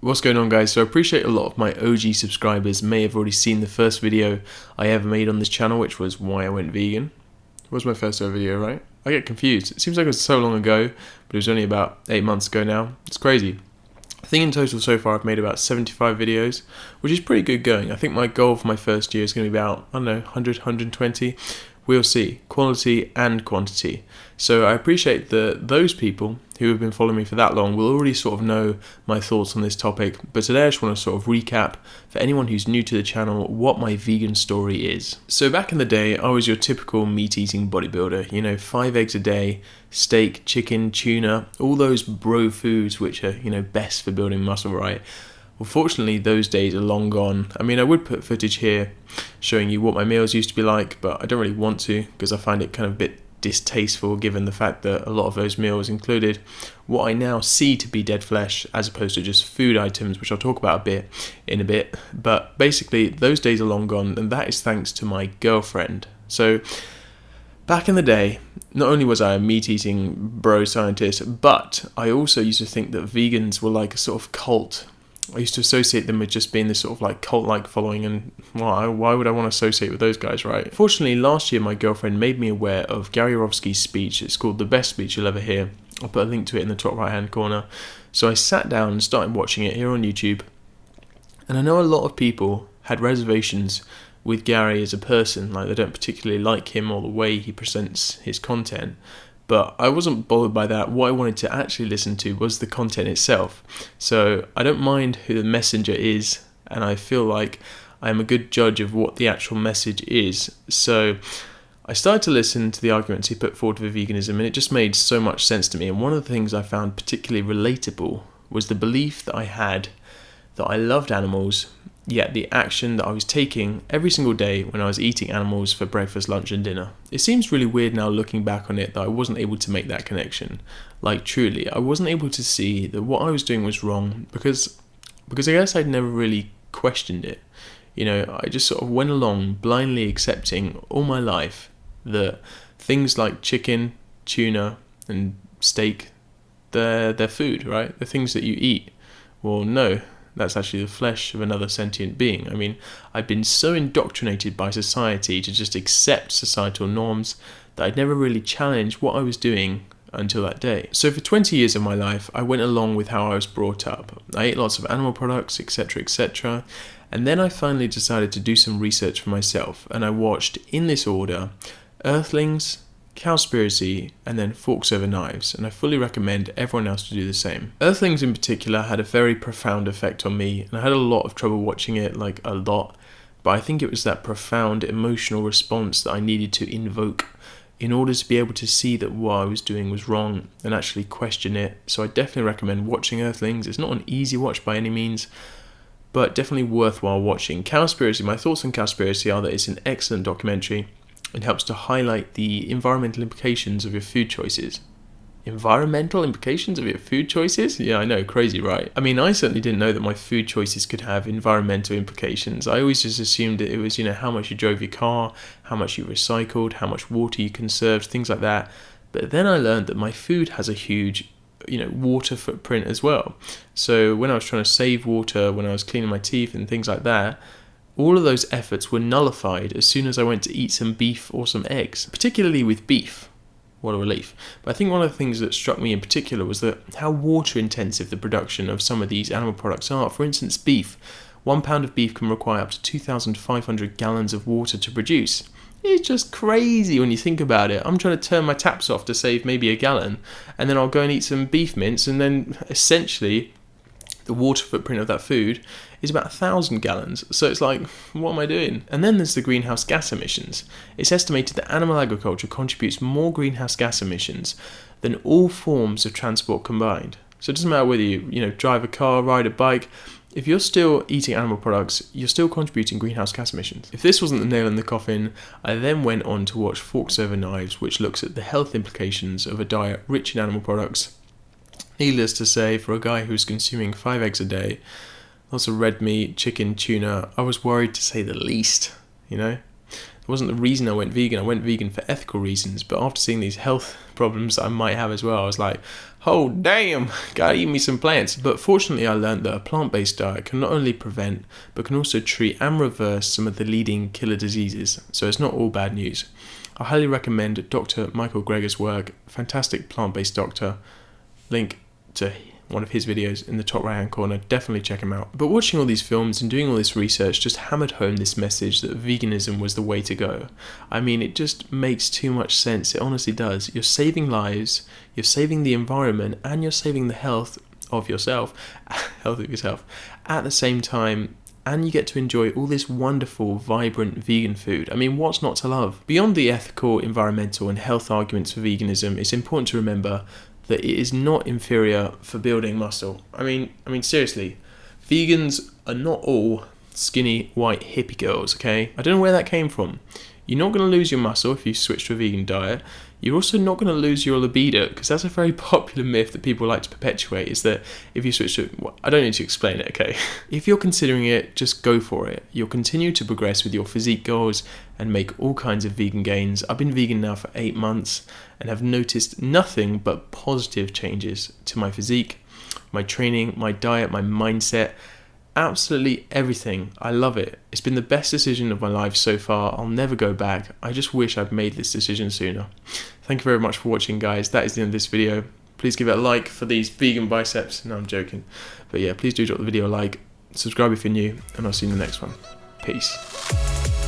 What's going on, guys? So I appreciate a lot of my OG subscribers may have already seen the first video I ever made on this channel, which was why I went vegan. It was my first ever video, right? I get confused. It seems like it was so long ago, but it was only about 8 months ago now. It's crazy. I think in total so far I've made about 75 videos, which is pretty good going. I think my goal for my first year is going to be about, 100, 120. We'll see. Quality and quantity. So I appreciate that those people who have been following me for that long will already sort of know my thoughts on this topic. But today I just want to sort of recap for anyone who's new to the channel what my vegan story is. So back in the day, I was your typical meat-eating bodybuilder. 5 eggs a day, steak, chicken, tuna, all those bro foods which are, best for building muscle, right? Well, fortunately, those days are long gone. I mean, I would put footage here showing you what my meals used to be like, but I don't really want to because I find it kind of a bit distasteful given the fact that a lot of those meals included what I now see to be dead flesh as opposed to just food items, which I'll talk about in a bit. But basically, those days are long gone, and that is thanks to my girlfriend. So back in the day, not only was I a meat-eating bro scientist, but I also used to think that vegans were like a sort of cult. I used to associate them with just being this sort of like cult-like following, and why would I want to associate with those guys, right? Fortunately, last year my girlfriend made me aware of Gary Yourofsky's speech. It's called The Best Speech You'll Ever Hear. I'll put a link to it in the top right-hand corner. So I sat down and started watching it here on YouTube, and I know a lot of people had reservations with Gary as a person, like they don't particularly like him or the way he presents his content. But I wasn't bothered by that. What I wanted to actually listen to was the content itself. So I don't mind who the messenger is, and I feel like I'm a good judge of what the actual message is. So I started to listen to the arguments he put forward for veganism, and it just made so much sense to me. And one of the things I found particularly relatable was the belief that I had that I loved animals, yet the action that I was taking every single day when I was eating animals for breakfast, lunch and dinner. It seems really weird now looking back on it that I wasn't able to make that connection. Like truly, I wasn't able to see that what I was doing was wrong because I guess I'd never really questioned it. I just sort of went along blindly accepting all my life that things like chicken, tuna and steak, they're food, right? The things that you eat. Well, no. That's actually the flesh of another sentient being. I mean, I'd been so indoctrinated by society to just accept societal norms that I'd never really challenged what I was doing until that day. So for 20 years of my life, I went along with how I was brought up. I ate lots of animal products, etc., etc. And then I finally decided to do some research for myself, and I watched, in this order, Earthlings, Cowspiracy, and then Forks Over Knives, and I fully recommend everyone else to do the same. Earthlings in particular had a very profound effect on me, and I had a lot of trouble watching it, like a lot, but I think it was that profound emotional response that I needed to invoke in order to be able to see that what I was doing was wrong and actually question it. So I definitely recommend watching Earthlings. It's not an easy watch by any means, but definitely worthwhile watching. Cowspiracy, my thoughts on Cowspiracy are that it's an excellent documentary. It helps to highlight the environmental implications of your food choices. Environmental implications of your food choices? Yeah, I know, crazy, right? I mean, I certainly didn't know that my food choices could have environmental implications. I always just assumed that it was, how much you drove your car, how much you recycled, how much water you conserved, things like that. But then I learned that my food has a huge, water footprint as well. So when I was trying to save water, when I was cleaning my teeth and things like that, all of those efforts were nullified as soon as I went to eat some beef or some eggs, particularly with beef. What a relief. But I think one of the things that struck me in particular was that how water intensive the production of some of these animal products are. For instance, beef. 1 pound of beef can require up to 2,500 gallons of water to produce. It's just crazy when you think about it. I'm trying to turn my taps off to save maybe a gallon, and then I'll go and eat some beef mince, and then essentially the water footprint of that food is about 1,000 gallons. So it's like, what am I doing? And then there's the greenhouse gas emissions. It's estimated that animal agriculture contributes more greenhouse gas emissions than all forms of transport combined. So it doesn't matter whether you drive a car, ride a bike. If you're still eating animal products, you're still contributing greenhouse gas emissions. If this wasn't the nail in the coffin, I then went on to watch Forks Over Knives, which looks at the health implications of a diet rich in animal products. Needless to say, for a guy who's consuming 5 eggs a day, lots of red meat, chicken, tuna, I was worried to say the least, It wasn't the reason I went vegan. I went vegan for ethical reasons, but after seeing these health problems that I might have as well, I was like, oh damn, gotta eat me some plants. But fortunately I learned that a plant-based diet can not only prevent, but can also treat and reverse some of the leading killer diseases. So it's not all bad news. I highly recommend Dr. Michael Greger's work, fantastic plant-based doctor. Link to one of his videos in the top right hand corner, definitely check him out. But watching all these films and doing all this research just hammered home this message that veganism was the way to go. I mean, it just makes too much sense, it honestly does. You're saving lives, you're saving the environment, and you're saving the health of yourself at the same time, and you get to enjoy all this wonderful, vibrant vegan food. I mean, what's not to love? Beyond the ethical, environmental and health arguments for veganism, it's important to remember that it is not inferior for building muscle. I mean seriously, vegans are not all skinny white hippie girls, okay? I don't know where that came from. You're not going to lose your muscle if you switch to a vegan diet. You're also not going to lose your libido, because that's a very popular myth that people like to perpetuate, is that if you switch to... Well, I don't need to explain it, okay? If you're considering it, just go for it. You'll continue to progress with your physique goals and make all kinds of vegan gains. I've been vegan now for 8 months and have noticed nothing but positive changes to my physique, my training, my diet, my mindset, absolutely everything. I love it. It's been the best decision of my life so far. I'll never go back. I just wish I'd made this decision sooner. Thank you very much for watching, guys. That is the end of this video. Please give it a like for these vegan biceps. No, I'm joking. But yeah, please do drop the video a like, subscribe if you're new, and I'll see you in the next one. Peace.